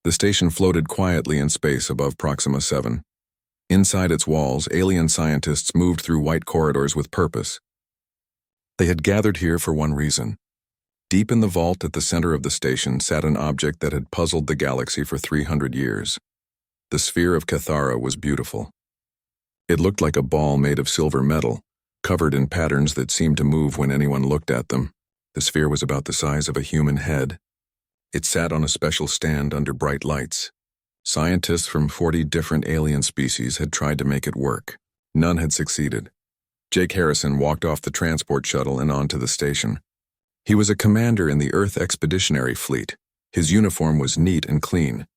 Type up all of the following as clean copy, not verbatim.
The station floated quietly in space above Proxima 7. Inside its walls, alien scientists moved through white corridors with purpose. They had gathered here for one reason. Deep in the vault at the center of the station sat an object that had puzzled the galaxy for 300 years. The sphere of Cathara was beautiful. It looked like a ball made of silver metal, covered in patterns that seemed to move when anyone looked at them. The sphere was about the size of a human head. It sat on a special stand under bright lights. Scientists from 40 different alien species had tried to make it work. None had succeeded. Jake Harrison walked off the transport shuttle and onto the station. He was a commander in the Earth Expeditionary Fleet. His uniform was neat and clean.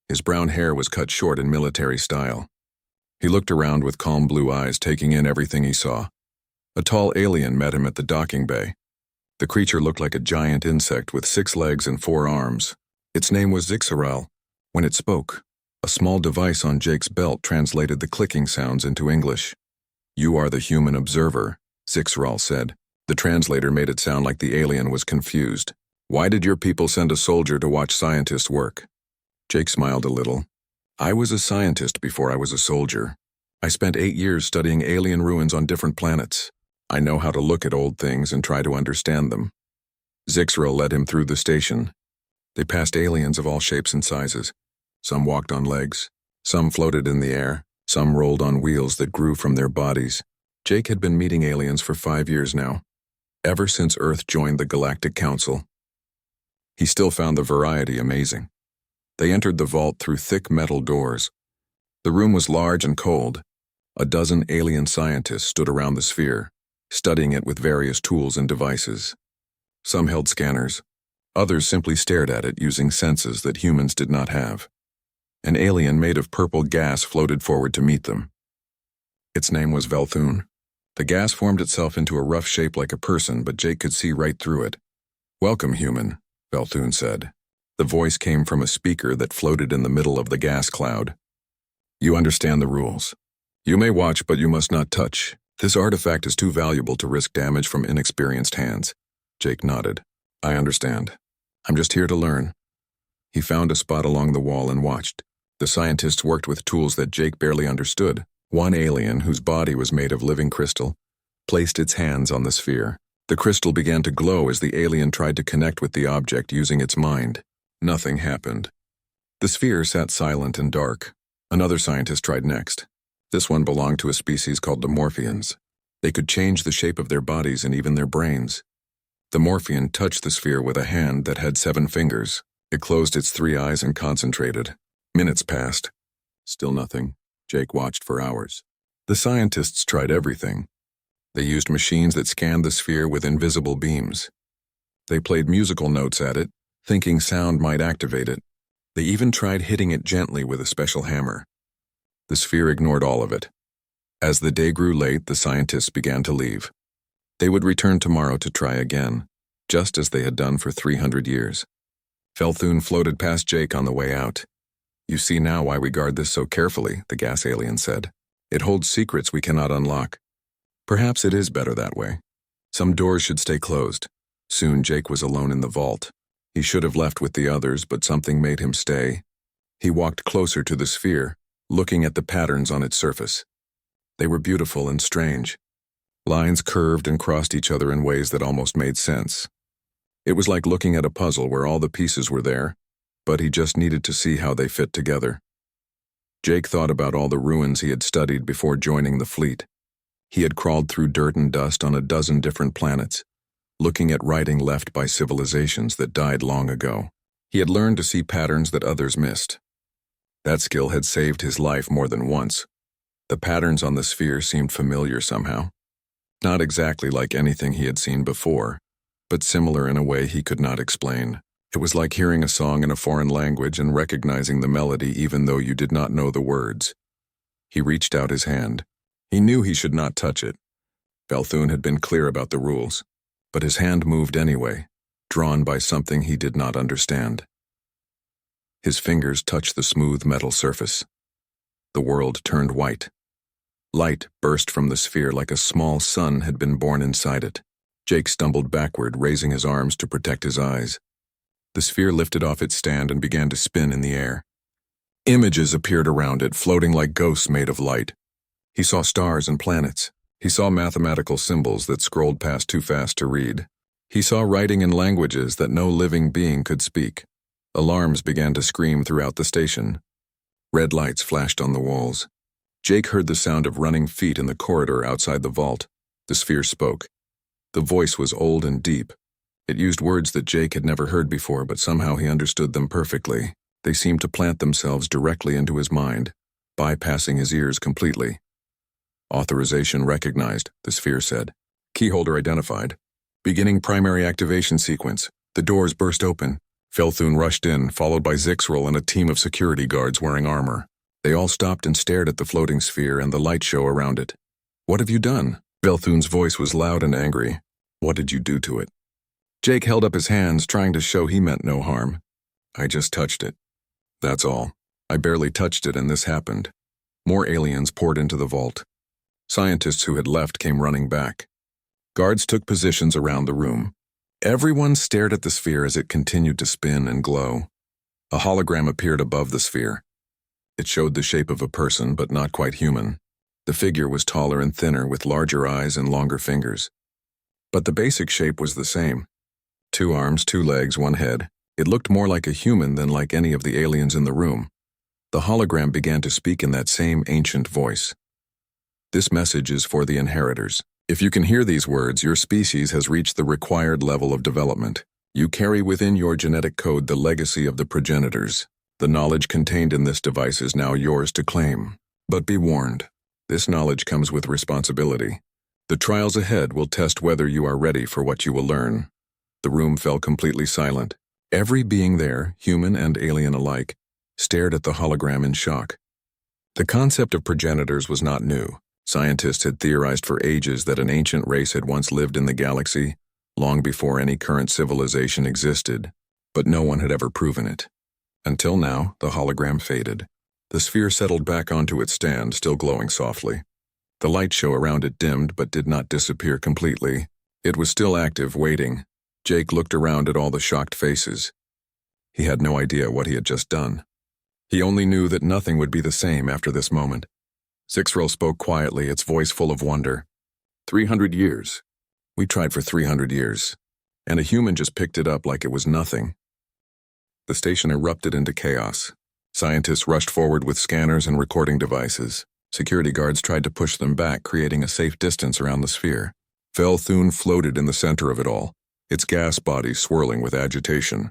His brown hair was cut short in military style. He looked around with calm blue eyes, taking in everything he saw. A tall alien met him at the docking bay. The creature looked like a giant insect with 6 legs and 4 arms. Its name was Zixarel. When it spoke, a small device on Jake's belt translated the clicking sounds into English. "You are the human observer," Zixarel said. The translator made it sound like the alien was confused. "Why did your people send a soldier to watch scientists work?" Jake smiled a little. "I was a scientist before I was a soldier. I spent 8 years studying alien ruins on different planets. I know how to look at old things and try to understand them." Zixarel led him through the station. They passed aliens of all shapes and sizes. Some walked on legs, some floated in the air, some rolled on wheels that grew from their bodies. Jake had been meeting aliens for 5 years now, ever since Earth joined the Galactic Council. He still found the variety amazing. They entered the vault through thick metal doors. The room was large and cold. A dozen alien scientists stood around the sphere, studying it with various tools and devices. Some held scanners. Others simply stared at it using senses that humans did not have. An alien made of purple gas floated forward to meet them. Its name was Velthun. The gas formed itself into a rough shape like a person, but Jake could see right through it. "Welcome, human," Velthun said. The voice came from a speaker that floated in the middle of the gas cloud. "You understand the rules. You may watch, but you must not touch. This artifact is too valuable to risk damage from inexperienced hands." Jake nodded. "I understand. I'm just here to learn." He found a spot along the wall and watched. The scientists worked with tools that Jake barely understood. One alien, whose body was made of living crystal, placed its hands on the sphere. The crystal began to glow as the alien tried to connect with the object using its mind. Nothing happened. The sphere sat silent and dark. Another scientist tried next. This one belonged to a species called the Morphians. They could change the shape of their bodies and even their brains. The Morphian touched the sphere with a hand that had 7 fingers. It closed its 3 eyes and concentrated. Minutes passed. Still nothing. Jake watched for hours. The scientists tried everything. They used machines that scanned the sphere with invisible beams. They played musical notes at it, thinking sound might activate it. They even tried hitting it gently with a special hammer. The sphere ignored all of it. As the day grew late, the scientists began to leave. They would return tomorrow to try again, just as they had done for 300 years. Velthun floated past Jake on the way out. "You see now why we guard this so carefully," the gas alien said. "It holds secrets we cannot unlock. Perhaps it is better that way. Some doors should stay closed." Soon Jake was alone in the vault. He should have left with the others, but something made him stay. He walked closer to the sphere, looking at the patterns on its surface. They were beautiful and strange. Lines curved and crossed each other in ways that almost made sense. It was like looking at a puzzle where all the pieces were there, but he just needed to see how they fit together. Jake thought about all the ruins he had studied before joining the fleet. He had crawled through dirt and dust on a dozen different planets, looking at writing left by civilizations that died long ago. He had learned to see patterns that others missed. That skill had saved his life more than once. The patterns on the sphere seemed familiar somehow. Not exactly like anything he had seen before, but similar in a way he could not explain. It was like hearing a song in a foreign language and recognizing the melody even though you did not know the words. He reached out his hand. He knew he should not touch it. Velthun had been clear about the rules, but his hand moved anyway, drawn by something he did not understand. His fingers touched the smooth metal surface. The world turned white. Light burst from the sphere like a small sun had been born inside it. Jake stumbled backward, raising his arms to protect his eyes. The sphere lifted off its stand and began to spin in the air. Images appeared around it, floating like ghosts made of light. He saw stars and planets. He saw mathematical symbols that scrolled past too fast to read. He saw writing in languages that no living being could speak. Alarms began to scream throughout the station. Red lights flashed on the walls. Jake heard the sound of running feet in the corridor outside the vault. The sphere spoke. The voice was old and deep. It used words that Jake had never heard before, but somehow he understood them perfectly. They seemed to plant themselves directly into his mind, bypassing his ears completely. Authorization recognized, the sphere said. Keyholder identified. Beginning primary activation sequence. The doors burst open. Felthun rushed in, followed by Zixrel and a team of security guards wearing armor. They all stopped and stared at the floating sphere and the light show around it. What have you done? Felthun's voice was loud and angry. What did you do to it? Jake held up his hands, trying to show he meant no harm. I just touched it. That's all. I barely touched it and this happened. More aliens poured into the vault. Scientists who had left came running back. Guards took positions around the room. Everyone stared at the sphere as it continued to spin and glow. A hologram appeared above the sphere. It showed the shape of a person, but not quite human. The figure was taller and thinner, with larger eyes and longer fingers. But the basic shape was the same. 2 arms, 2 legs, 1 head. It looked more like a human than like any of the aliens in the room. The hologram began to speak in that same ancient voice. This message is for the inheritors. If you can hear these words, your species has reached the required level of development. You carry within your genetic code the legacy of the progenitors. The knowledge contained in this device is now yours to claim. But be warned, this knowledge comes with responsibility. The trials ahead will test whether you are ready for what you will learn. The room fell completely silent. Every being there, human and alien alike, stared at the hologram in shock. The concept of progenitors was not new. Scientists had theorized for ages that an ancient race had once lived in the galaxy, long before any current civilization existed, but no one had ever proven it. Until now, the hologram faded. The sphere settled back onto its stand, still glowing softly. The light show around it dimmed but did not disappear completely. It was still active, waiting. Jake looked around at all the shocked faces. He had no idea what he had just done. He only knew that nothing would be the same after this moment. Zixrel spoke quietly, its voice full of wonder. 300 years. We tried for 300 years. And a human just picked it up like it was nothing. The station erupted into chaos. Scientists rushed forward with scanners and recording devices. Security guards tried to push them back, creating a safe distance around the sphere. Felthun floated in the center of it all, its gas body swirling with agitation.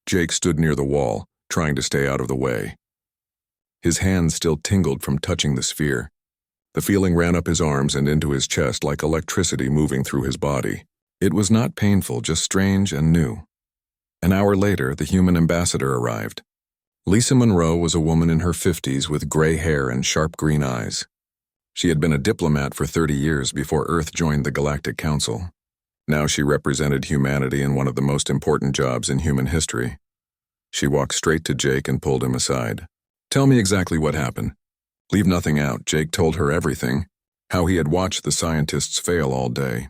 Jake stood near the wall, trying to stay out of the way. His hands still tingled from touching the sphere. The feeling ran up his arms and into his chest like electricity moving through his body. It was not painful, just strange and new. An hour later, the human ambassador arrived. Lisa Monroe was a woman in her 50s with gray hair and sharp green eyes. She had been a diplomat for 30 years before Earth joined the Galactic Council. Now she represented humanity in one of the most important jobs in human history. She walked straight to Jake and pulled him aside. Tell me exactly what happened. Leave nothing out. Jake told her everything. How he had watched the scientists fail all day.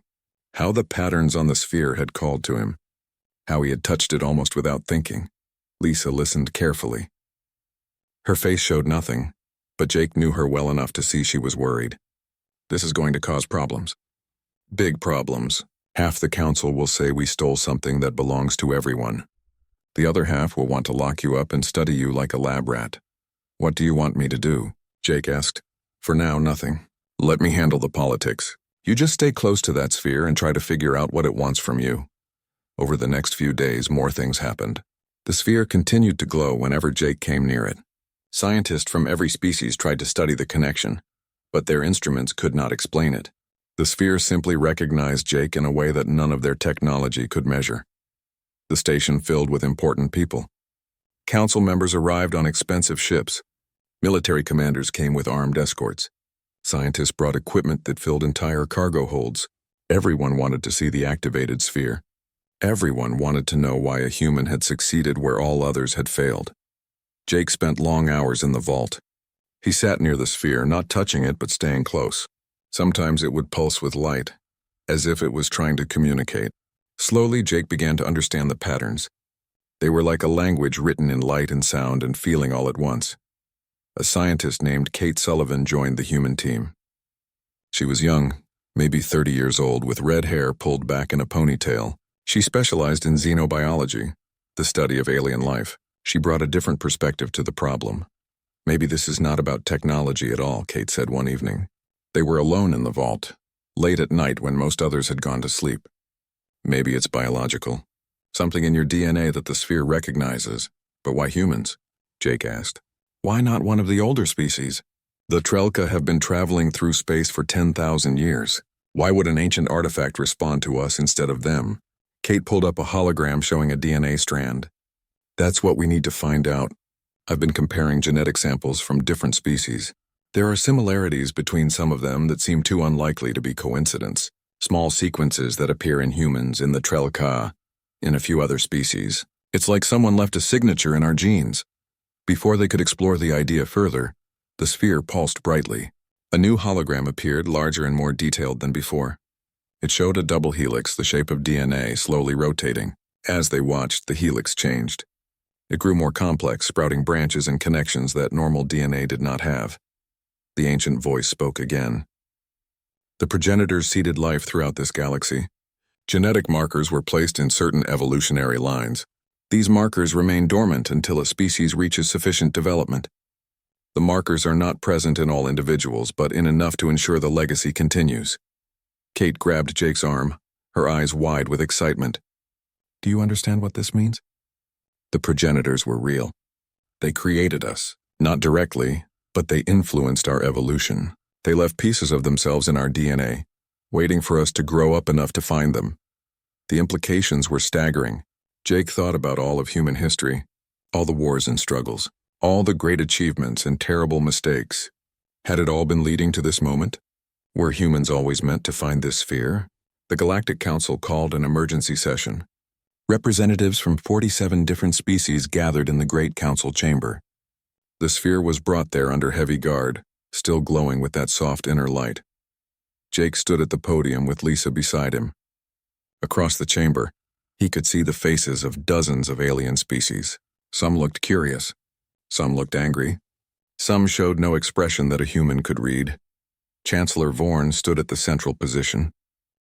How the patterns on the sphere had called to him. How he had touched it almost without thinking. Lisa listened carefully. Her face showed nothing, but Jake knew her well enough to see she was worried. This is going to cause problems. Big problems. Half the council will say we stole something that belongs to everyone. The other half will want to lock you up and study you like a lab rat. What do you want me to do? Jake asked. For now, nothing. Let me handle the politics. You just stay close to that sphere and try to figure out what it wants from you. Over the next few days, more things happened. The sphere continued to glow whenever Jake came near it. Scientists from every species tried to study the connection, but their instruments could not explain it. The sphere simply recognized Jake in a way that none of their technology could measure. The station filled with important people. Council members arrived on expensive ships. Military commanders came with armed escorts. Scientists brought equipment that filled entire cargo holds. Everyone wanted to see the activated sphere. Everyone wanted to know why a human had succeeded where all others had failed. Jake spent long hours in the vault. He sat near the sphere, not touching it but staying close. Sometimes it would pulse with light, as if it was trying to communicate. Slowly, Jake began to understand the patterns. They were like a language written in light and sound and feeling all at once. A scientist named Kate Sullivan joined the human team. She was young, maybe 30 years old, with red hair pulled back in a ponytail. She specialized in xenobiology, the study of alien life. She brought a different perspective to the problem. Maybe this is not about technology at all, Kate said one evening. They were alone in the vault, late at night when most others had gone to sleep. Maybe it's biological. Something in your DNA that the sphere recognizes. But why humans? Jake asked. Why not one of the older species? The Trelka have been traveling through space for 10,000 years. Why would an ancient artifact respond to us instead of them? Kate pulled up a hologram showing a DNA strand. That's what we need to find out. I've been comparing genetic samples from different species. There are similarities between some of them that seem too unlikely to be coincidence. Small sequences that appear in humans, in the Trelka, in a few other species. It's like someone left a signature in our genes. Before they could explore the idea further, the sphere pulsed brightly. A new hologram appeared, larger and more detailed than before. It showed a double helix, the shape of DNA, slowly rotating. As they watched, the helix changed. It grew more complex, sprouting branches and connections that normal DNA did not have. The ancient voice spoke again. The progenitors seeded life throughout this galaxy. Genetic markers were placed in certain evolutionary lines. These markers remain dormant until a species reaches sufficient development. The markers are not present in all individuals, but in enough to ensure the legacy continues. Kate grabbed Jake's arm, her eyes wide with excitement. Do you understand what this means? The progenitors were real. They created us, not directly, but they influenced our evolution. They left pieces of themselves in our DNA, waiting for us to grow up enough to find them. The implications were staggering. Jake thought about all of human history, all the wars and struggles, all the great achievements and terrible mistakes. Had it all been leading to this moment? Were humans always meant to find this sphere? The Galactic Council called an emergency session. Representatives from 47 different species gathered in the Great Council chamber. The sphere was brought there under heavy guard, still glowing with that soft inner light. Jake stood at the podium with Lisa beside him. Across the chamber, he could see the faces of dozens of alien species. Some looked curious. Some looked angry. Some showed no expression that a human could read. Chancellor Vorn stood at the central position.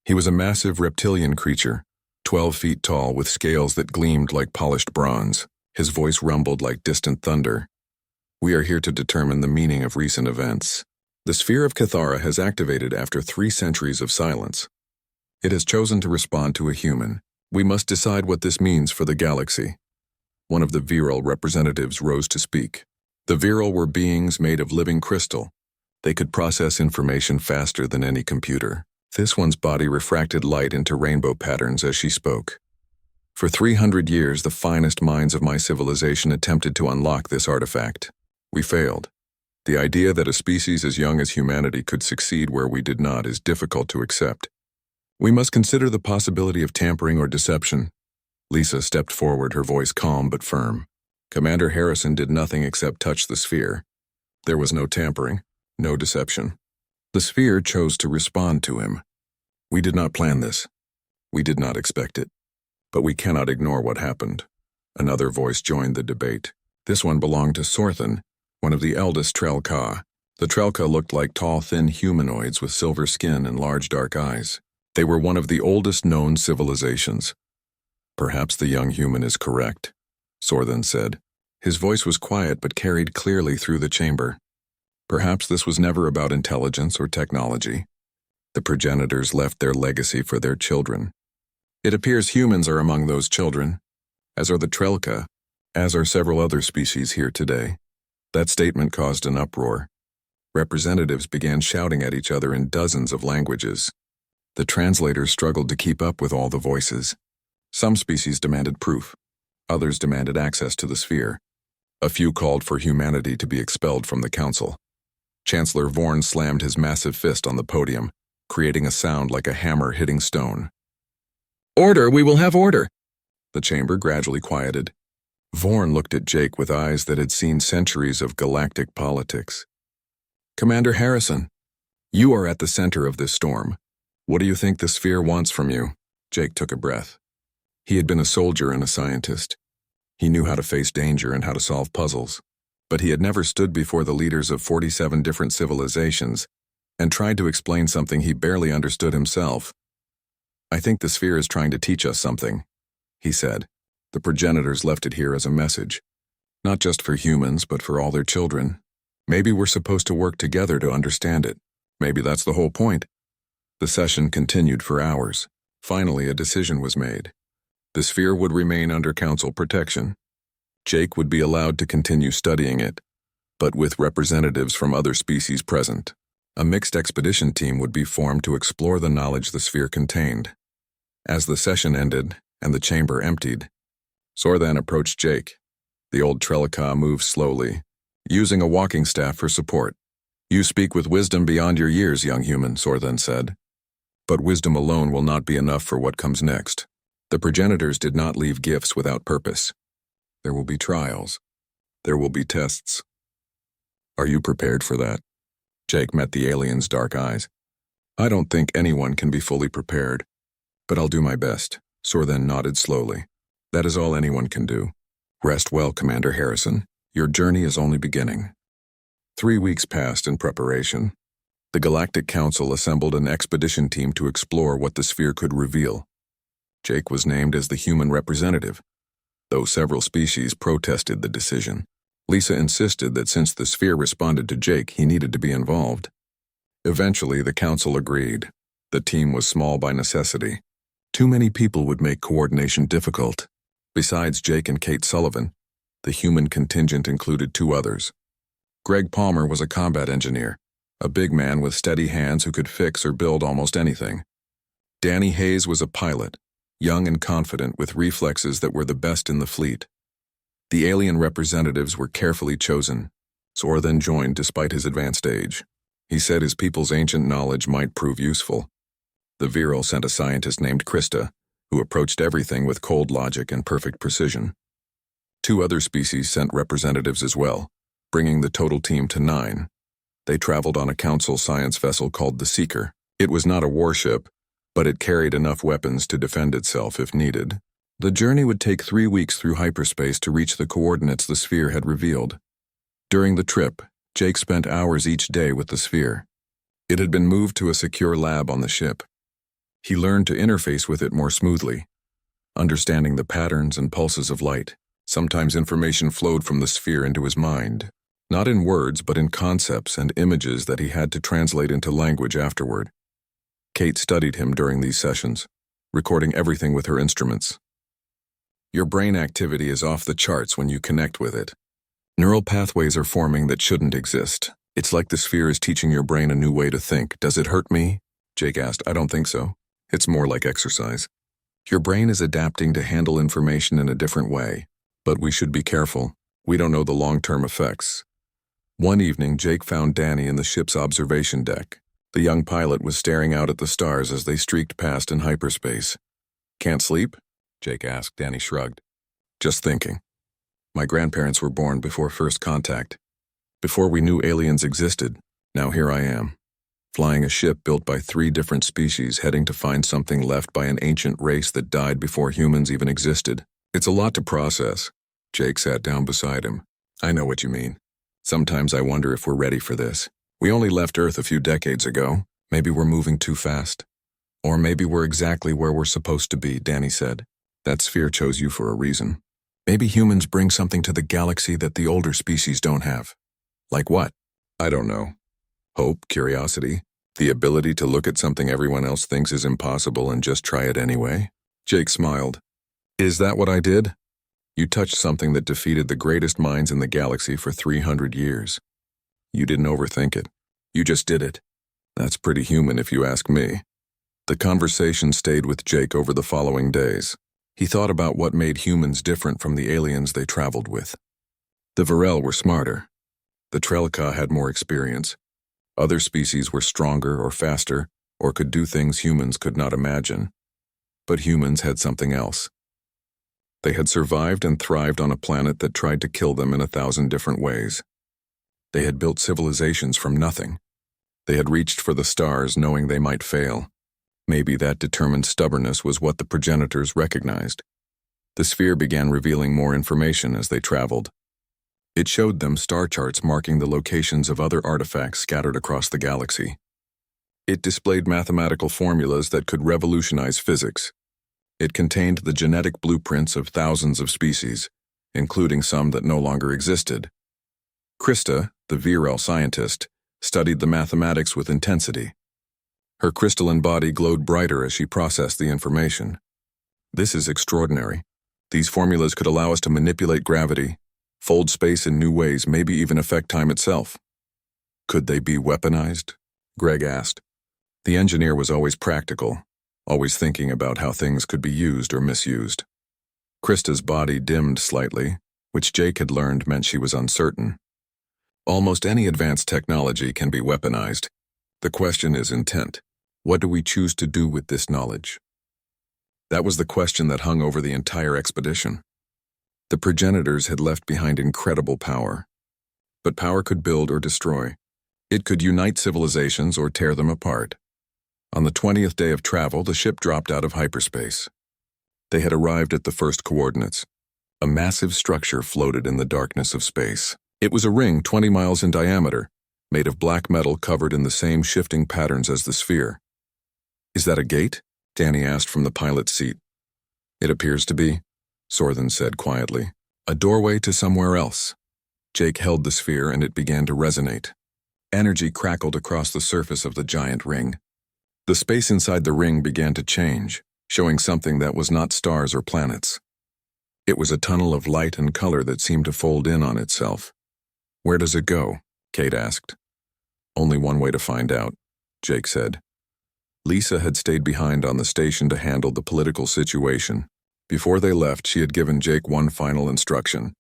He was a massive reptilian creature, 12 feet tall with scales that gleamed like polished bronze. His voice rumbled like distant thunder. We are here to determine the meaning of recent events. The sphere of Cathara has activated after 3 centuries of silence. It has chosen to respond to a human. We must decide what this means for the galaxy. One of the virile representatives rose to speak. The virile were beings made of living crystal. They could process information faster than any computer. This one's body refracted light into rainbow patterns as she spoke. For 300 years, the finest minds of my civilization attempted to unlock this artifact. We failed. The idea that a species as young as humanity could succeed where we did not is difficult to accept. We must consider the possibility of tampering or deception. Lisa stepped forward, her voice calm but firm. Commander Harrison did nothing except touch the sphere. There was no tampering, no deception. The sphere chose to respond to him. We did not plan this. We did not expect it. But we cannot ignore what happened. Another voice joined the debate. This one belonged to Sorthan, one of the eldest Trelka. The Trelka looked like tall, thin humanoids with silver skin and large dark eyes. They were one of the oldest known civilizations. Perhaps the young human is correct, Sorthan said. His voice was quiet but carried clearly through the chamber. Perhaps this was never about intelligence or technology. The progenitors left their legacy for their children. It appears humans are among those children, as are the Trelka, as are several other species here today. That statement caused an uproar. Representatives began shouting at each other in dozens of languages. The translators struggled to keep up with all the voices. Some species demanded proof. Others demanded access to the sphere. A few called for humanity to be expelled from the council. Chancellor Vorn slammed his massive fist on the podium, creating a sound like a hammer hitting stone. "Order, we will have order!" The chamber gradually quieted. Vorn looked at Jake with eyes that had seen centuries of galactic politics. "Commander Harrison, you are at the center of this storm. What do you think the sphere wants from you?" Jake took a breath. He had been a soldier and a scientist. He knew how to face danger and how to solve puzzles, but he had never stood before the leaders of 47 different civilizations and tried to explain something he barely understood himself. "I think the sphere is trying to teach us something," he said. "The progenitors left it here as a message. Not just for humans, but for all their children. Maybe we're supposed to work together to understand it. Maybe that's the whole point." The session continued for hours. Finally, a decision was made. The sphere would remain under council protection. Jake would be allowed to continue studying it, but with representatives from other species present. A mixed expedition team would be formed to explore the knowledge the sphere contained. As the session ended and the chamber emptied, Sorthan approached Jake. The old Trellica moved slowly, using a walking staff for support. "You speak with wisdom beyond your years, young human," Sorthan said. "But wisdom alone will not be enough for what comes next. The progenitors did not leave gifts without purpose. There will be trials. There will be tests. Are you prepared for that?" Jake met the alien's dark eyes. "I don't think anyone can be fully prepared, but I'll do my best." Sorthan nodded slowly. "That is all anyone can do. Rest well, Commander Harrison. Your journey is only beginning." 3 weeks passed in preparation. The Galactic Council assembled an expedition team to explore what the sphere could reveal. Jake was named as the human representative, though several species protested the decision. Lisa insisted that since the sphere responded to Jake, he needed to be involved. Eventually, the council agreed. The team was small by necessity. Too many people would make coordination difficult. Besides Jake and Kate Sullivan, the human contingent included 2 others. Greg Palmer was a combat engineer, a big man with steady hands who could fix or build almost anything. Danny Hayes was a pilot, young and confident with reflexes that were the best in the fleet. The alien representatives were carefully chosen. Sorthan joined despite his advanced age. He said his people's ancient knowledge might prove useful. The Viral sent a scientist named Krista, who approached everything with cold logic and perfect precision. 2 other species sent representatives as well, bringing the total team to 9. They traveled on a council science vessel called the Seeker. It was not a warship, but it carried enough weapons to defend itself if needed. The journey would take 3 weeks through hyperspace to reach the coordinates the sphere had revealed. During the trip, Jake spent hours each day with the sphere. It had been moved to a secure lab on the ship. He learned to interface with it more smoothly, understanding the patterns and pulses of light. Sometimes information flowed from the sphere into his mind, not in words but in concepts and images that he had to translate into language afterward. Kate studied him during these sessions, recording everything with her instruments. "Your brain activity is off the charts when you connect with it. Neural pathways are forming that shouldn't exist. It's like the sphere is teaching your brain a new way to think. Does it hurt me?" Jake asked. "I don't think so. It's more like exercise. Your brain is adapting to handle information in a different way, but we should be careful. We don't know the long-term effects." One evening, Jake found Danny in the ship's observation deck. The young pilot was staring out at the stars as they streaked past in hyperspace. "Can't sleep?" Jake asked. Danny shrugged. "Just thinking. My grandparents were born before first contact, before we knew aliens existed. Now here I am, flying a ship built by 3 different species, heading to find something left by an ancient race that died before humans even existed. It's a lot to process." Jake sat down beside him. "I know what you mean. Sometimes I wonder if we're ready for this. We only left Earth a few decades ago. Maybe we're moving too fast. Or maybe we're exactly where we're supposed to be," Danny said. "That sphere chose you for a reason. Maybe humans bring something to the galaxy that the older species don't have." "Like what?" "I don't know. Hope, curiosity, the ability to look at something everyone else thinks is impossible and just try it anyway." Jake smiled. "Is that what I did? You touched something that defeated the greatest minds in the galaxy for 300 years. You didn't overthink it. You just did it. That's pretty human if you ask me." The conversation stayed with Jake over the following days. He thought about what made humans different from the aliens they traveled with. The Viral were smarter. The Trellica had more experience. Other species were stronger or faster, or could do things humans could not imagine. But humans had something else. They had survived and thrived on a planet that tried to kill them in 1,000 different ways. They had built civilizations from nothing. They had reached for the stars knowing they might fail. Maybe that determined stubbornness was what the progenitors recognized. The sphere began revealing more information as they traveled. It showed them star charts marking the locations of other artifacts scattered across the galaxy. It displayed mathematical formulas that could revolutionize physics. It contained the genetic blueprints of thousands of species, including some that no longer existed. Krista, the VRL scientist, studied the mathematics with intensity. Her crystalline body glowed brighter as she processed the information. This is extraordinary. These formulas could allow us to manipulate gravity, fold space in new ways, maybe even affect time itself. Could they be weaponized? Greg asked. The engineer was always practical, always thinking about how things could be used or misused. Krista's body dimmed slightly, which Jake had learned meant she was uncertain. Almost any advanced technology can be weaponized. The question is intent. What do we choose to do with this knowledge? That was the question that hung over the entire expedition. The progenitors had left behind incredible power. But power could build or destroy. It could unite civilizations or tear them apart. On the 20th day of travel, the ship dropped out of hyperspace. They had arrived at the first coordinates. A massive structure floated in the darkness of space. It was a ring 20 miles in diameter, made of black metal covered in the same shifting patterns as the sphere. Is that a gate? Danny asked from the pilot's seat. It appears to be, Sorthen said quietly. A doorway to somewhere else. Jake held the sphere and it began to resonate. Energy crackled across the surface of the giant ring. The space inside the ring began to change, showing something that was not stars or planets. It was a tunnel of light and color that seemed to fold in on itself. Where does it go? Kate asked. Only one way to find out, Jake said. Lisa had stayed behind on the station to handle the political situation. Before they left, she had given Jake one final instruction.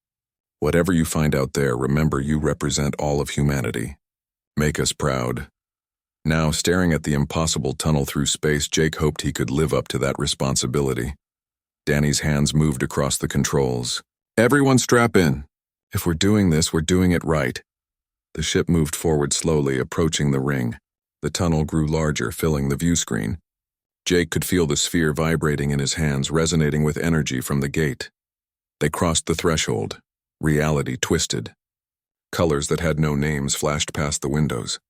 Whatever you find out there, remember you represent all of humanity. Make us proud. Now, staring at the impossible tunnel through space, Jake hoped he could live up to that responsibility. Danny's hands moved across the controls. Everyone strap in. If we're doing this, we're doing it right. The ship moved forward slowly, approaching the ring. The tunnel grew larger, filling the view screen. Jake could feel the sphere vibrating in his hands, resonating with energy from the gate. They crossed the threshold. Reality twisted. Colors that had no names flashed past the windows.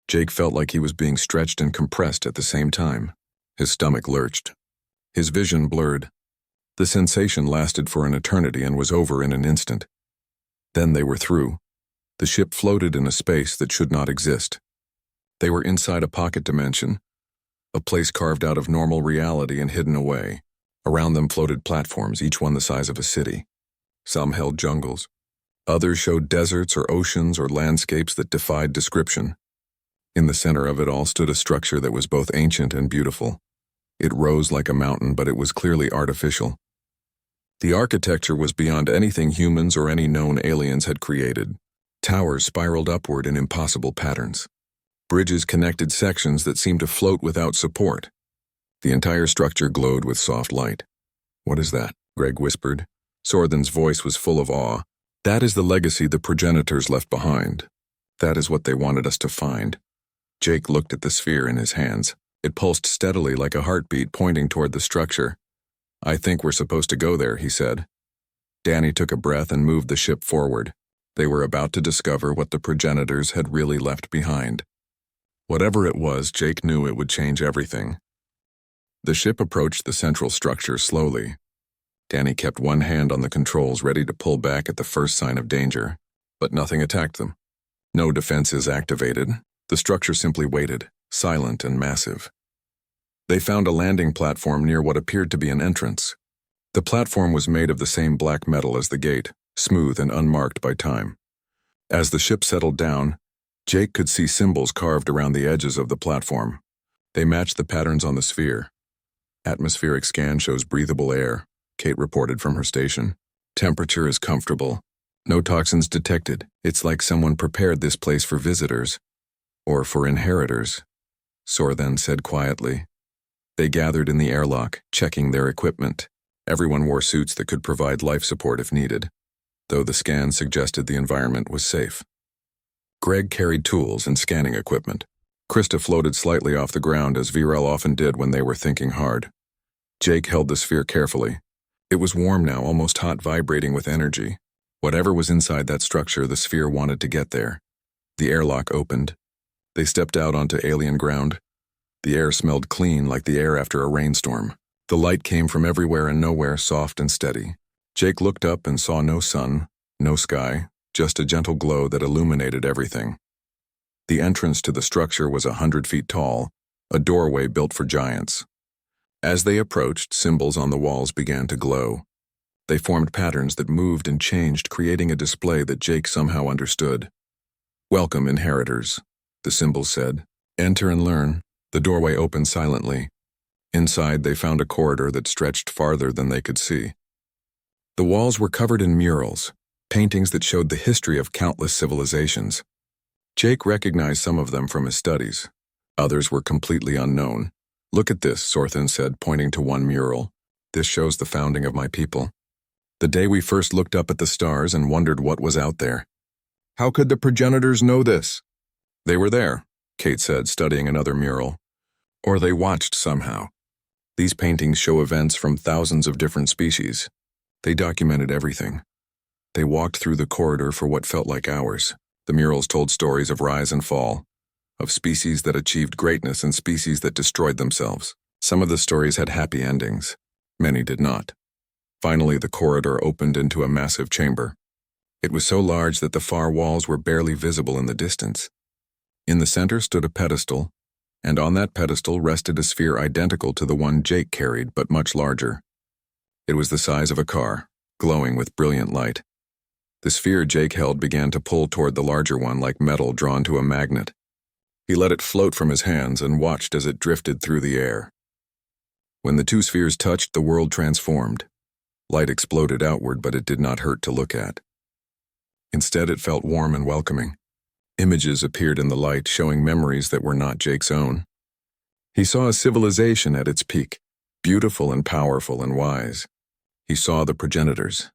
Jake felt like he was being stretched and compressed at the same time. His stomach lurched. His vision blurred. The sensation lasted for an eternity and was over in an instant. Then they were through. The ship floated in a space that should not exist. They were inside a pocket dimension, a place carved out of normal reality and hidden away. Around them floated platforms, each one the size of a city. Some held jungles. Others showed deserts or oceans or landscapes that defied description. In the center of it all stood a structure that was both ancient and beautiful. It rose like a mountain, but it was clearly artificial. The architecture was beyond anything humans or any known aliens had created. Towers spiraled upward in impossible patterns. Bridges connected sections that seemed to float without support. The entire structure glowed with soft light. What is that? Greg whispered. Sorthen's voice was full of awe. That is the legacy the progenitors left behind. That is what they wanted us to find. Jake looked at the sphere in his hands. It pulsed steadily like a heartbeat, pointing toward the structure. I think we're supposed to go there, he said. Danny took a breath and moved the ship forward. They were about to discover what the progenitors had really left behind. Whatever it was, Jake knew it would change everything. The ship approached the central structure slowly. Danny kept one hand on the controls, ready to pull back at the first sign of danger, but nothing attacked them. No defenses activated. The structure simply waited, silent and massive. They found a landing platform near what appeared to be an entrance. The platform was made of the same black metal as the gate, smooth and unmarked by time. As the ship settled down, Jake could see symbols carved around the edges of the platform. They matched the patterns on the sphere. Atmospheric scan shows breathable air, Kate reported from her station. Temperature is comfortable. No toxins detected. It's like someone prepared this place for visitors. Or for inheritors, Sorthen said quietly. They gathered in the airlock, checking their equipment. Everyone wore suits that could provide life support if needed, though the scan suggested the environment was safe. Greg carried tools and scanning equipment. Krista floated slightly off the ground, as VRL often did when they were thinking hard. Jake held the sphere carefully. It was warm now, almost hot, vibrating with energy. Whatever was inside that structure, the sphere wanted to get there. The airlock opened. They stepped out onto alien ground. The air smelled clean, like the air after a rainstorm. The light came from everywhere and nowhere, soft and steady. Jake looked up and saw no sun, no sky, just a gentle glow that illuminated everything. The entrance to the structure was 100 feet tall, a doorway built for giants. As they approached, symbols on the walls began to glow. They formed patterns that moved and changed, creating a display that Jake somehow understood. "Welcome, inheritors," the symbols said. "Enter and learn." The doorway opened silently. Inside, they found a corridor that stretched farther than they could see. The walls were covered in murals, paintings that showed the history of countless civilizations. Jake recognized some of them from his studies. Others were completely unknown. "Look at this," Sorthan said, pointing to one mural. "This shows the founding of my people. The day we first looked up at the stars and wondered what was out there." "How could the progenitors know this?" "They were there," Kate said, studying another mural. "Or they watched somehow. These paintings show events from thousands of different species. They documented everything. They walked through the corridor for what felt like hours. The murals told stories of rise and fall, of species that achieved greatness and species that destroyed themselves. Some of the stories had happy endings. Many did not. Finally, the corridor opened into a massive chamber. It was so large that the far walls were barely visible in the distance. In the center stood a pedestal, and on that pedestal rested a sphere identical to the one Jake carried, but much larger. It was the size of a car, glowing with brilliant light. The sphere Jake held began to pull toward the larger one like metal drawn to a magnet. He let it float from his hands and watched as it drifted through the air. When the two spheres touched, the world transformed. Light exploded outward, but it did not hurt to look at. Instead, it felt warm and welcoming. Images appeared in the light, showing memories that were not Jake's own. He saw a civilization at its peak, beautiful and powerful and wise. He saw the progenitors.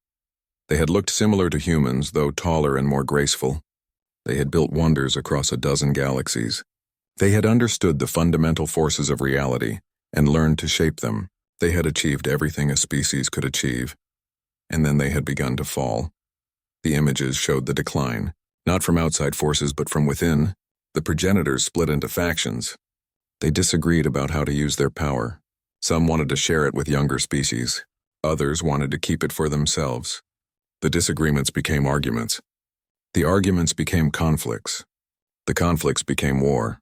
They had looked similar to humans, though taller and more graceful. They had built wonders across a dozen galaxies. They had understood the fundamental forces of reality and learned to shape them. They had achieved everything a species could achieve. And then they had begun to fall. The images showed the decline, not from outside forces but from within. The progenitors split into factions. They disagreed about how to use their power. Some wanted to share it with younger species. Others wanted to keep it for themselves. The disagreements became arguments. The arguments became conflicts. The conflicts became war.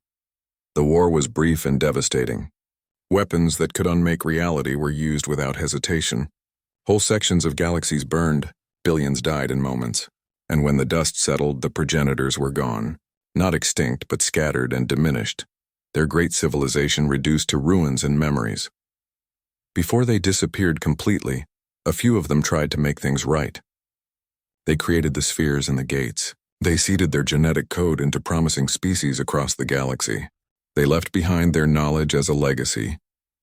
The war was brief and devastating. Weapons that could unmake reality were used without hesitation. Whole sections of galaxies burned. Billions died in moments. And when the dust settled, the progenitors were gone. Not extinct, but scattered and diminished. Their great civilization reduced to ruins and memories. Before they disappeared completely, a few of them tried to make things right. They created the spheres and the gates. They seeded their genetic code into promising species across the galaxy. They left behind their knowledge as a legacy,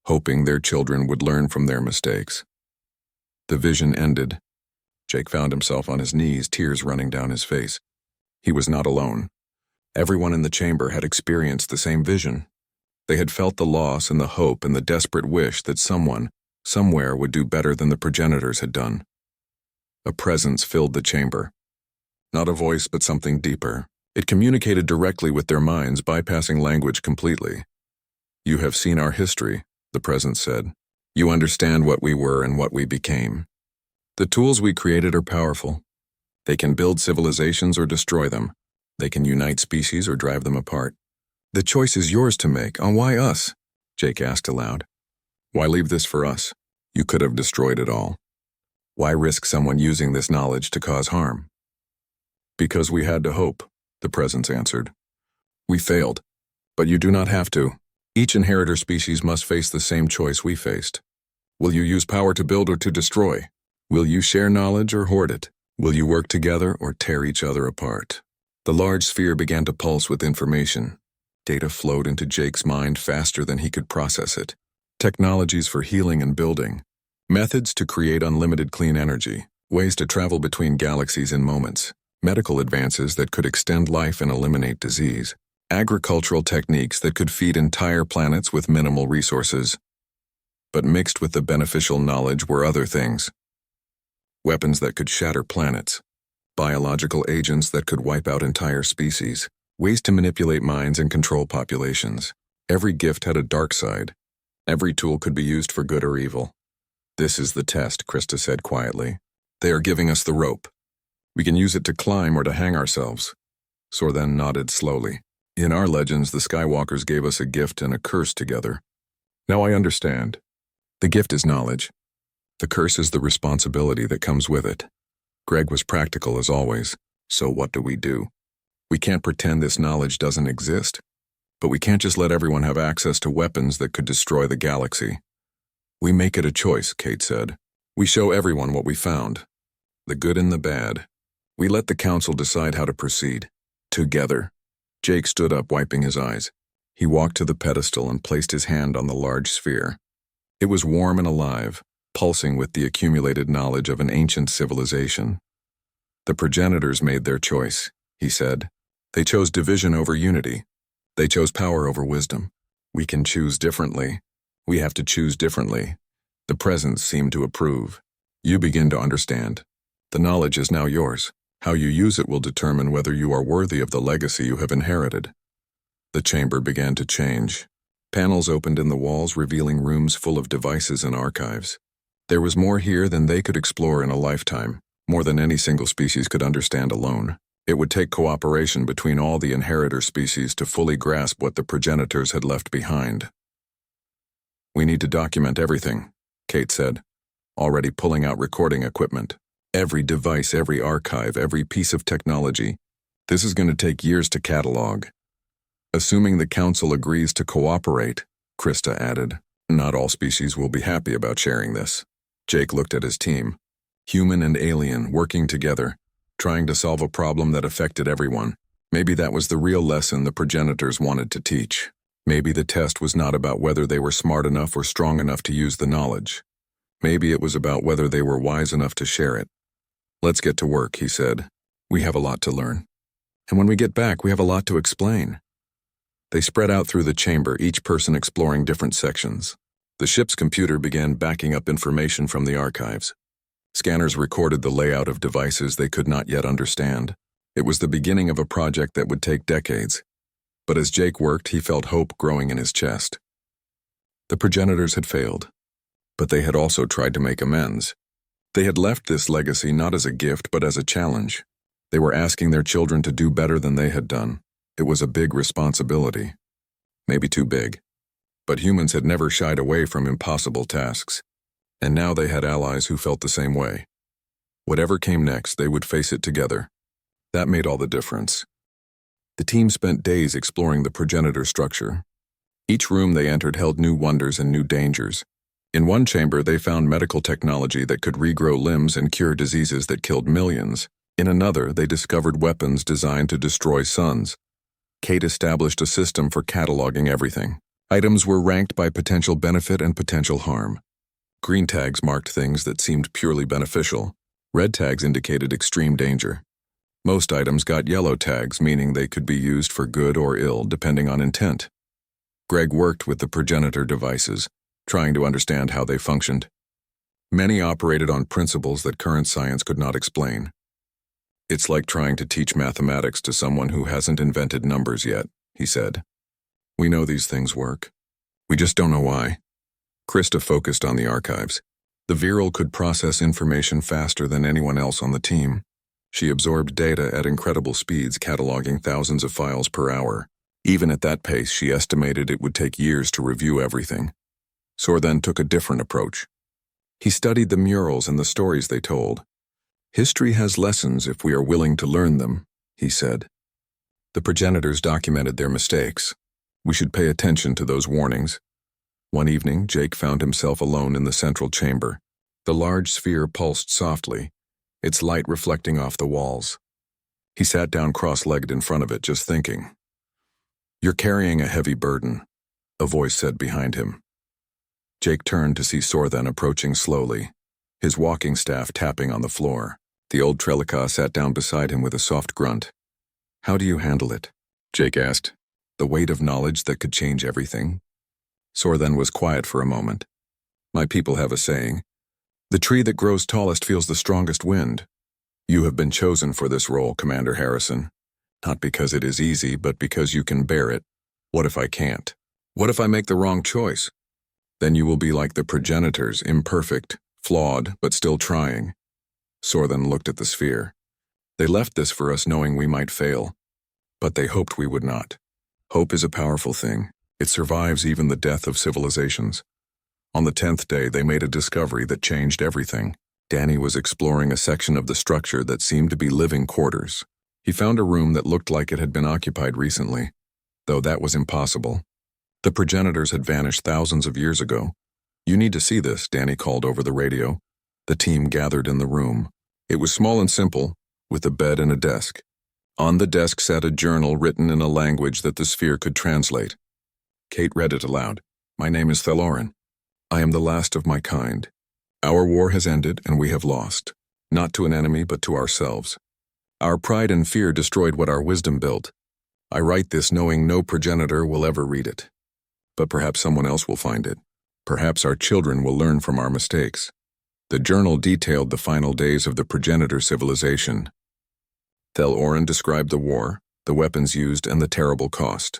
hoping their children would learn from their mistakes. The vision ended. Jake found himself on his knees, tears running down his face. He was not alone. Everyone in the chamber had experienced the same vision. They had felt the loss and the hope and the desperate wish that someone, somewhere, would do better than the progenitors had done. A presence filled the chamber. Not a voice, but something deeper. It communicated directly with their minds, bypassing language completely. "You have seen our history," the presence said. "You understand what we were and what we became. The tools we created are powerful. They can build civilizations or destroy them. They can unite species or drive them apart. The choice is yours to make. On why us?" Jake asked aloud. "Why leave this for us? You could have destroyed it all. Why risk someone using this knowledge to cause harm?" "Because we had to hope," the presence answered. "We failed, but you do not have to. Each inheritor species must face the same choice we faced. Will you use power to build or to destroy? Will you share knowledge or hoard it? Will you work together or tear each other apart?" The large sphere began to pulse with information. Data flowed into Jake's mind faster than he could process it. Technologies for healing and building. Methods to create unlimited clean energy. Ways to travel between galaxies in moments. Medical advances that could extend life and eliminate disease. Agricultural techniques that could feed entire planets with minimal resources. But mixed with the beneficial knowledge were other things. Weapons that could shatter planets. Biological agents that could wipe out entire species. Ways to manipulate minds and control populations. Every gift had a dark side. Every tool could be used for good or evil. "This is the test," Krista said quietly. "They are giving us the rope. We can use it to climb or to hang ourselves." Sorthen nodded slowly. "In our legends, the Skywalkers gave us a gift and a curse together. Now I understand. The gift is knowledge. The curse is the responsibility that comes with it." Greg was practical as always. "So what do? We can't pretend this knowledge doesn't exist. But we can't just let everyone have access to weapons that could destroy the galaxy." "We make it a choice," Kate said. "We show everyone what we found. The good and the bad. We let the council decide how to proceed. Together." Jake stood up, wiping his eyes. He walked to the pedestal and placed his hand on the large sphere. It was warm and alive, pulsing with the accumulated knowledge of an ancient civilization. "The progenitors made their choice," he said. "They chose division over unity. They chose power over wisdom. We can choose differently. We have to choose differently." The presence seemed to approve. "You begin to understand. The knowledge is now yours. How you use it will determine whether you are worthy of the legacy you have inherited." The chamber began to change. Panels opened in the walls, revealing rooms full of devices and archives. There was more here than they could explore in a lifetime, more than any single species could understand alone. It would take cooperation between all the inheritor species to fully grasp what the progenitors had left behind. "We need to document everything," Kate said, already pulling out recording equipment. "Every device, every archive, every piece of technology. This is going to take years to catalog." "Assuming the council agrees to cooperate," Krista added. "Not all species will be happy about sharing this." Jake looked at his team. Human and alien, working together, trying to solve a problem that affected everyone. Maybe that was the real lesson the progenitors wanted to teach. Maybe the test was not about whether they were smart enough or strong enough to use the knowledge. Maybe it was about whether they were wise enough to share it. "Let's get to work," he said. "We have a lot to learn. And when we get back, we have a lot to explain." They spread out through the chamber, each person exploring different sections. The ship's computer began backing up information from the archives. Scanners recorded the layout of devices they could not yet understand. It was the beginning of a project that would take decades. But as Jake worked, he felt hope growing in his chest. The progenitors had failed, but they had also tried to make amends. They had left this legacy not as a gift, but as a challenge. They were asking their children to do better than they had done. It was a big responsibility. Maybe too big. But humans had never shied away from impossible tasks. And now they had allies who felt the same way. Whatever came next, they would face it together. That made all the difference. The team spent days exploring the progenitor structure. Each room they entered held new wonders and new dangers. In one chamber, they found medical technology that could regrow limbs and cure diseases that killed millions. In another, they discovered weapons designed to destroy suns. Kate established a system for cataloging everything. Items were ranked by potential benefit and potential harm. Green tags marked things that seemed purely beneficial. Red tags indicated extreme danger. Most items got yellow tags, meaning they could be used for good or ill, depending on intent. Greg worked with the progenitor devices, trying to understand how they functioned. Many operated on principles that current science could not explain. "It's like trying to teach mathematics to someone who hasn't invented numbers yet," he said. "We know these things work. We just don't know why." Krista focused on the archives. The Viral could process information faster than anyone else on the team. She absorbed data at incredible speeds, cataloging thousands of files per hour. Even at that pace, she estimated it would take years to review everything. Sorthen took a different approach. He studied the murals and the stories they told. "History has lessons if we are willing to learn them," he said. The progenitors documented their mistakes. We should pay attention to those warnings. One evening, Jake found himself alone in the central chamber. The large sphere pulsed softly, its light reflecting off the walls. He sat down cross-legged in front of it, just thinking. "You're carrying a heavy burden," a voice said behind him. Jake turned to see Sorthen approaching slowly, his walking staff tapping on the floor. The old Trelica sat down beside him with a soft grunt. "How do you handle it?" Jake asked. "The weight of knowledge that could change everything?" Sorthen was quiet for a moment. "My people have a saying. The tree that grows tallest feels the strongest wind. You have been chosen for this role, Commander Harrison. Not because it is easy, but because you can bear it. What if I can't? What if I make the wrong choice? Then you will be like the progenitors, imperfect, flawed, but still trying. Sorthen looked at the sphere. They left this for us knowing we might fail. But they hoped we would not. Hope is a powerful thing. It survives even the death of civilizations. On the 10th day, they made a discovery that changed everything. Danny was exploring a section of the structure that seemed to be living quarters. He found a room that looked like it had been occupied recently, though that was impossible. The progenitors had vanished thousands of years ago. You need to see this, Danny called over the radio. The team gathered in the room. It was small and simple, with a bed and a desk. On the desk sat a journal written in a language that the sphere could translate. Kate read it aloud. My name is Thelorin. I am the last of my kind. Our war has ended and we have lost, not to an enemy but to ourselves. Our pride and fear destroyed what our wisdom built. I write this knowing no progenitor will ever read it. But perhaps someone else will find it. Perhaps our children will learn from our mistakes. The journal detailed the final days of the progenitor civilization. Thelorin described the war, the weapons used, and the terrible cost.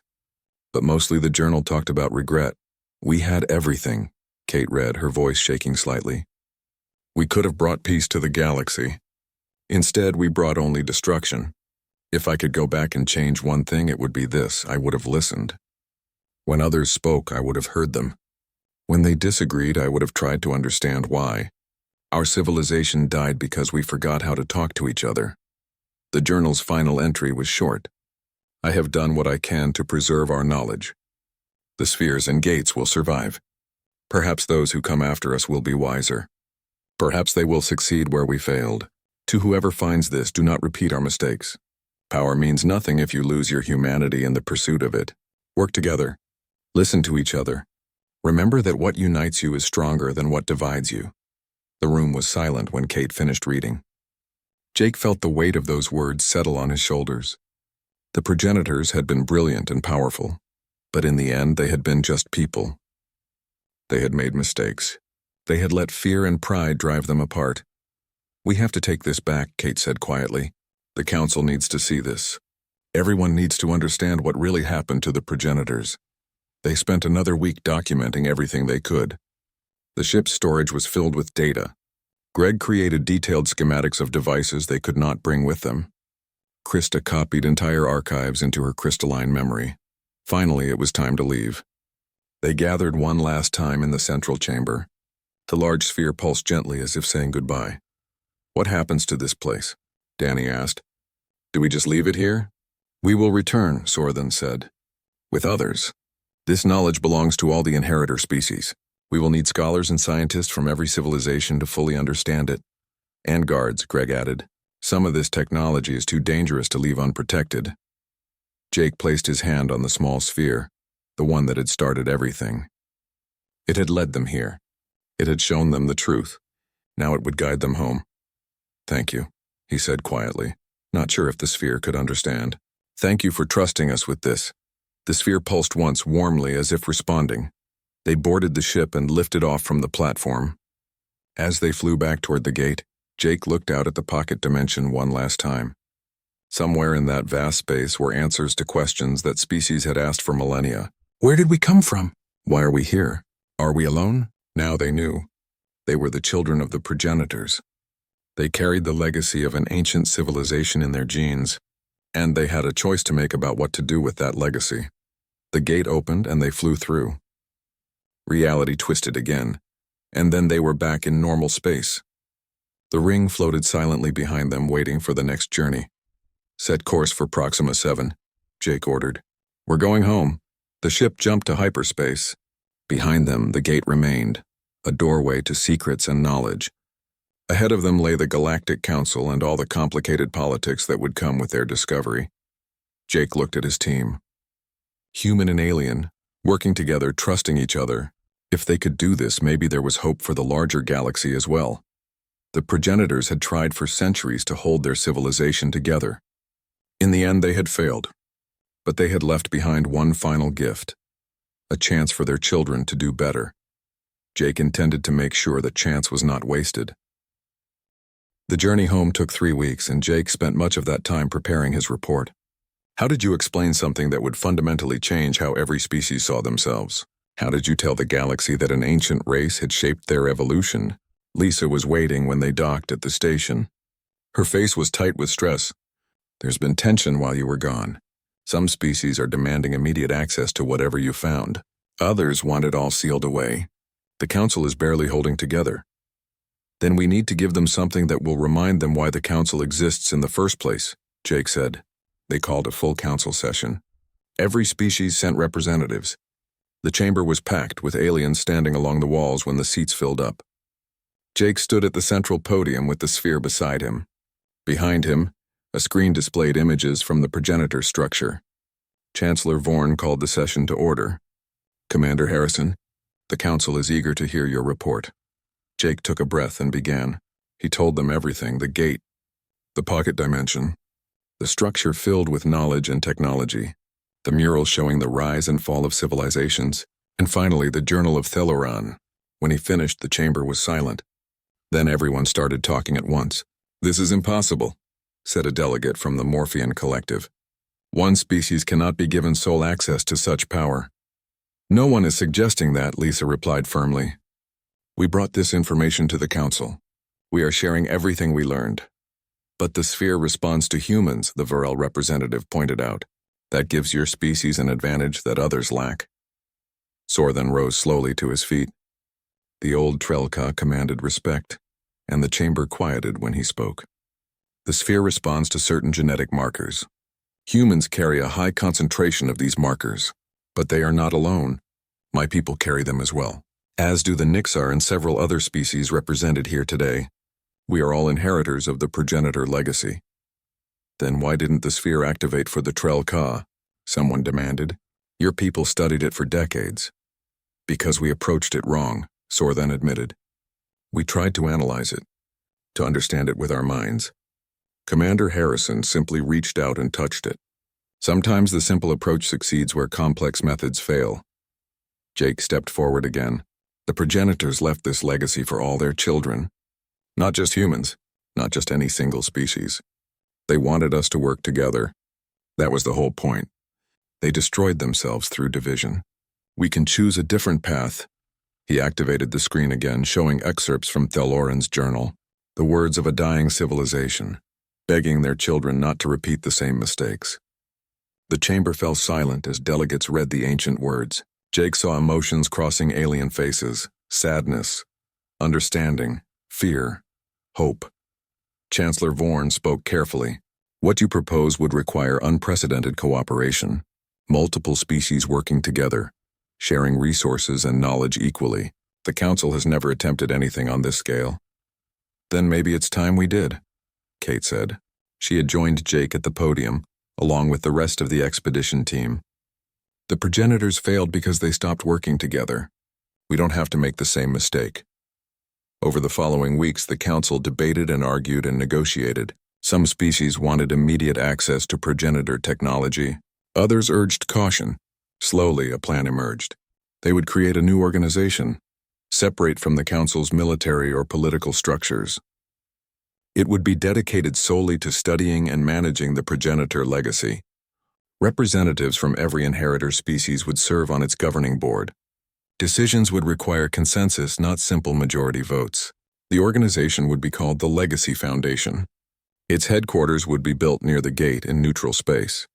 But mostly the journal talked about regret. We had everything, Kate read, her voice shaking slightly. We could have brought peace to the galaxy. Instead, we brought only destruction. If I could go back and change one thing, it would be this: I would have listened. When others spoke, I would have heard them. When they disagreed, I would have tried to understand why. Our civilization died because we forgot how to talk to each other. The journal's final entry was short. I have done what I can to preserve our knowledge. The spheres and gates will survive. Perhaps those who come after us will be wiser. Perhaps they will succeed where we failed. To whoever finds this, do not repeat our mistakes. Power means nothing if you lose your humanity in the pursuit of it. Work together. Listen to each other. Remember that what unites you is stronger than what divides you. The room was silent when Kate finished reading. Jake felt the weight of those words settle on his shoulders. The progenitors had been brilliant and powerful, but in the end they had been just people. They had made mistakes. They had let fear and pride drive them apart. We have to take this back, Kate said quietly. The council needs to see this. Everyone needs to understand what really happened to the progenitors. They spent another week documenting everything they could. The ship's storage was filled with data. Greg created detailed schematics of devices they could not bring with them. Krista copied entire archives into her crystalline memory. Finally, it was time to leave. They gathered one last time in the central chamber. The large sphere pulsed gently as if saying goodbye. What happens to this place? Danny asked. Do we just leave it here? We will return, Sorthen said. With others. This knowledge belongs to all the inheritor species. We will need scholars and scientists from every civilization to fully understand it. And guards, Greg added. Some of this technology is too dangerous to leave unprotected. Jake placed his hand on the small sphere, the one that had started everything. It had led them here. It had shown them the truth. Now it would guide them home. Thank you, he said quietly, not sure if the sphere could understand. Thank you for trusting us with this. The sphere pulsed once warmly as if responding. They boarded the ship and lifted off from the platform. As they flew back toward the gate, Jake looked out at the pocket dimension one last time. Somewhere in that vast space were answers to questions that species had asked for millennia. Where did we come from? Why are we here? Are we alone? Now they knew. They were the children of the progenitors. They carried the legacy of an ancient civilization in their genes, and they had a choice to make about what to do with that legacy. The gate opened and they flew through. Reality twisted again, and then they were back in normal space. The ring floated silently behind them, waiting for the next journey. Set course for Proxima 7, Jake ordered. We're going home. The ship jumped to hyperspace. Behind them, the gate remained, a doorway to secrets and knowledge. Ahead of them lay the Galactic Council and all the complicated politics that would come with their discovery. Jake looked at his team. Human and alien, working together, trusting each other. If they could do this, maybe there was hope for the larger galaxy as well. The progenitors had tried for centuries to hold their civilization together. In the end, they had failed. But they had left behind one final gift, a chance for their children to do better. Jake intended to make sure the chance was not wasted. The journey home took 3 weeks, and Jake spent much of that time preparing his report. How did you explain something that would fundamentally change how every species saw themselves? How did you tell the galaxy that an ancient race had shaped their evolution? Lisa was waiting when they docked at the station. Her face was tight with stress. There's been tension while you were gone. Some species are demanding immediate access to whatever you found. Others want it all sealed away. The Council is barely holding together. Then we need to give them something that will remind them why the Council exists in the first place, Jake said. They called a full Council session. Every species sent representatives. The chamber was packed, with aliens standing along the walls when the seats filled up. Jake stood at the central podium with the sphere beside him. Behind him, a screen displayed images from the progenitor structure. Chancellor Vorn called the session to order. Commander Harrison, the Council is eager to hear your report. Jake took a breath and began. He told them everything: the gate, the pocket dimension, the structure filled with knowledge and technology, the mural showing the rise and fall of civilizations, and finally the Journal of Theloran. When he finished, the chamber was silent. Then everyone started talking at once. "This is impossible," said a delegate from the Morphean Collective. "One species cannot be given sole access to such power." "No one is suggesting that," Lisa replied firmly. "We brought this information to the Council. We are sharing everything we learned." "But the sphere responds to humans," the Varel representative pointed out. "That gives your species an advantage that others lack." Sorthan rose slowly to his feet. The old Trelka commanded respect, and the chamber quieted when he spoke. "The sphere responds to certain genetic markers. Humans carry a high concentration of these markers, but they are not alone. My people carry them as well, as do the Nixar and several other species represented here today. We are all inheritors of the progenitor legacy." "Then why didn't the sphere activate for the Trelka?" someone demanded. "Your people studied it for decades." "Because we approached it wrong," Sorthan admitted. "We tried to analyze it, to understand it with our minds. Commander Harrison simply reached out and touched it. Sometimes the simple approach succeeds where complex methods fail." Jake stepped forward again. "The progenitors left this legacy for all their children. Not just humans, not just any single species. They wanted us to work together. That was the whole point. They destroyed themselves through division. We can choose a different path." He activated the screen again, showing excerpts from Theloran's journal, the words of a dying civilization, begging their children not to repeat the same mistakes. The chamber fell silent as delegates read the ancient words. Jake saw emotions crossing alien faces: sadness, understanding, fear, hope. Chancellor Vorn spoke carefully. "What you propose would require unprecedented cooperation, multiple species working together, sharing resources and knowledge equally. The Council has never attempted anything on this scale." "Then maybe it's time we did," Kate said. She had joined Jake at the podium, along with the rest of the expedition team. "The progenitors failed because they stopped working together. We don't have to make the same mistake." Over the following weeks, the Council debated and argued and negotiated. Some species wanted immediate access to progenitor technology. Others urged caution. Slowly, a plan emerged. They would create a new organization, separate from the Council's military or political structures. It would be dedicated solely to studying and managing the progenitor legacy. Representatives from every inheritor species would serve on its governing board. Decisions would require consensus, not simple majority votes. The organization would be called the Legacy Foundation. Its headquarters would be built near the gate in neutral space.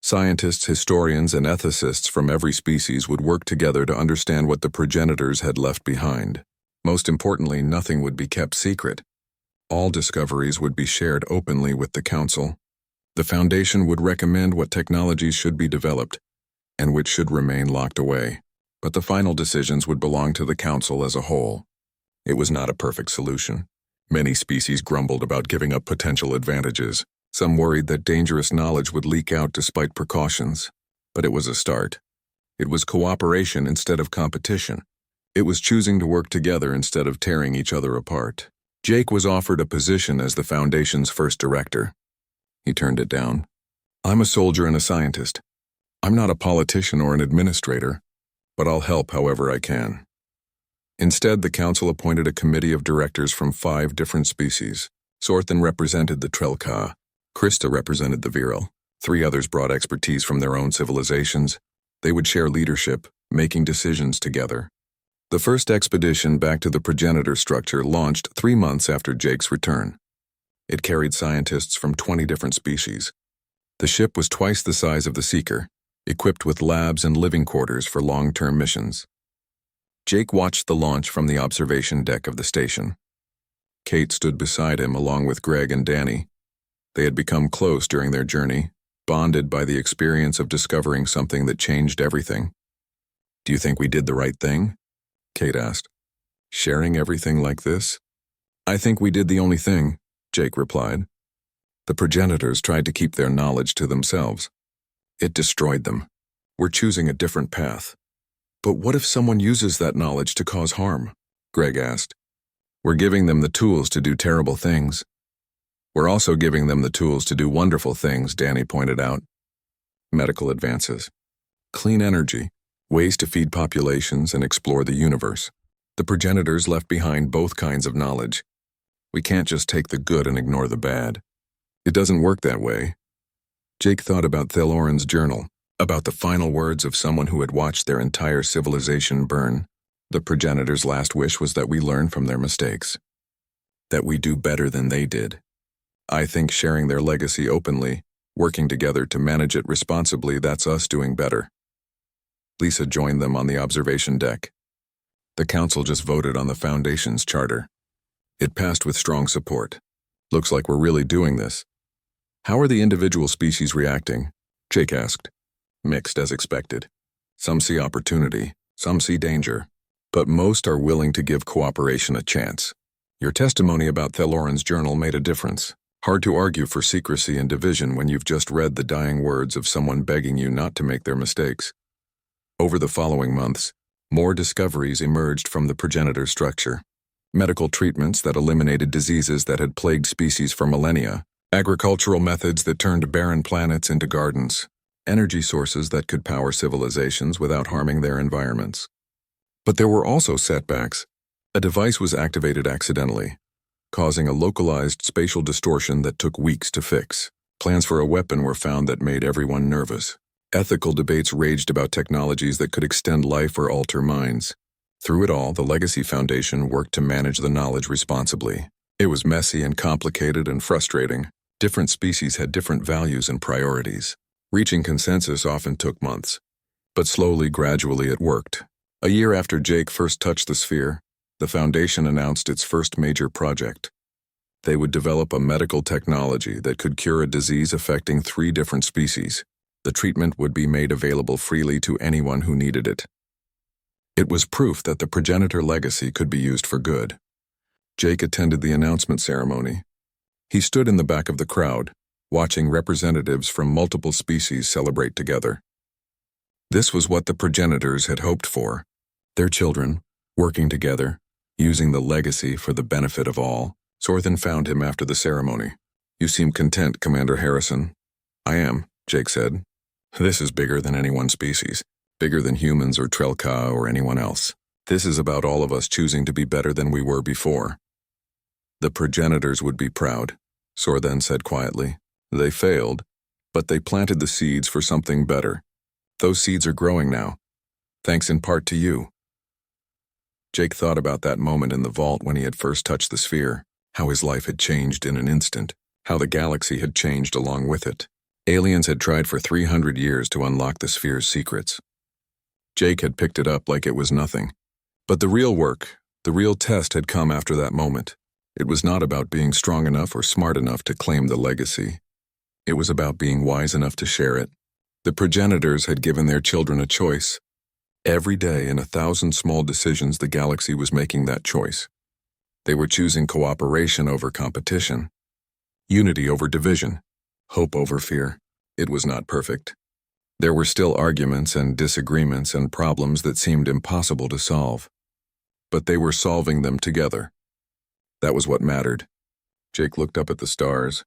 Scientists, historians, and ethicists from every species would work together to understand what the progenitors had left behind. Most importantly, nothing would be kept secret. All discoveries would be shared openly with the Council. The Foundation would recommend what technologies should be developed and which should remain locked away. But the final decisions would belong to the Council as a whole. It was not a perfect solution. Many species grumbled about giving up potential advantages. Some worried that dangerous knowledge would leak out despite precautions. But it was a start. It was cooperation instead of competition. It was choosing to work together instead of tearing each other apart. Jake was offered a position as the Foundation's first director. He turned it down. "I'm a soldier and a scientist. I'm not a politician or an administrator, but I'll help however I can." Instead, the council appointed a committee of directors from 5 different species. Sorthan represented the Trelka. Krista represented the Viral. 3 others brought expertise from their own civilizations. They would share leadership, making decisions together. The first expedition back to the progenitor structure launched 3 months after Jake's return. It carried scientists from 20 different species. The ship was twice the size of the Seeker, equipped with labs and living quarters for long-term missions. Jake watched the launch from the observation deck of the station. Kate stood beside him along with Greg and Danny. They had become close during their journey, bonded by the experience of discovering something that changed everything. "Do you think we did the right thing?" Kate asked. "Sharing everything like this?" "I think we did the only thing," Jake replied. "The progenitors tried to keep their knowledge to themselves. It destroyed them. We're choosing a different path." "But what if someone uses that knowledge to cause harm?" Greg asked. "We're giving them the tools to do terrible things. We're also giving them the tools to do wonderful things," Danny pointed out. Medical advances, clean energy, ways to feed populations and explore the universe. The progenitors left behind both kinds of knowledge. We can't just take the good and ignore the bad. It doesn't work that way. Jake thought about Thelorin's journal, about the final words of someone who had watched their entire civilization burn. The progenitors' last wish was that we learn from their mistakes, that we do better than they did. I think sharing their legacy openly, working together to manage it responsibly, that's us doing better. Lisa joined them on the observation deck. The council just voted on the Foundation's charter. It passed with strong support. "Looks like we're really doing this." "How are the individual species reacting?" Jake asked. "Mixed as expected. Some see opportunity, some see danger, but most are willing to give cooperation a chance. Your testimony about Thelorin's journal made a difference. Hard to argue for secrecy and division when you've just read the dying words of someone begging you not to make their mistakes." Over the following months, more discoveries emerged from the progenitor structure. Medical treatments that eliminated diseases that had plagued species for millennia, agricultural methods that turned barren planets into gardens, energy sources that could power civilizations without harming their environments. But there were also setbacks. A device was activated accidentally, causing a localized spatial distortion that took weeks to fix. Plans for a weapon were found that made everyone nervous. Ethical debates raged about technologies that could extend life or alter minds. Through it all, the Legacy Foundation worked to manage the knowledge responsibly. It was messy and complicated and frustrating. Different species had different values and priorities. Reaching consensus often took months. But slowly, gradually, it worked. A year after Jake first touched the sphere, the Foundation announced its first major project. They would develop a medical technology that could cure a disease affecting 3 different species. The treatment would be made available freely to anyone who needed it. It was proof that the progenitor legacy could be used for good. Jake attended the announcement ceremony. He stood in the back of the crowd, watching representatives from multiple species celebrate together. This was what the progenitors had hoped for. Their children, working together, using the legacy for the benefit of all. Sorthan found him after the ceremony. "You seem content, Commander Harrison." "I am," Jake said. "This is bigger than any one species, bigger than humans or Trelka or anyone else. This is about all of us choosing to be better than we were before." "The progenitors would be proud," Sorthan said quietly. "They failed, but they planted the seeds for something better. Those seeds are growing now, thanks in part to you." Jake thought about that moment in the vault when he had first touched the sphere, how his life had changed in an instant, how the galaxy had changed along with it. Aliens had tried for 300 years to unlock the sphere's secrets. Jake had picked it up like it was nothing. But the real work, the real test had come after that moment. It was not about being strong enough or smart enough to claim the legacy. It was about being wise enough to share it. The progenitors had given their children a choice. Every day in 1,000 small decisions, the galaxy was making that choice. They were choosing cooperation over competition, unity over division, hope over fear. It was not perfect. There were still arguments and disagreements and problems that seemed impossible to solve. But they were solving them together. That was what mattered. Jake looked up at the stars.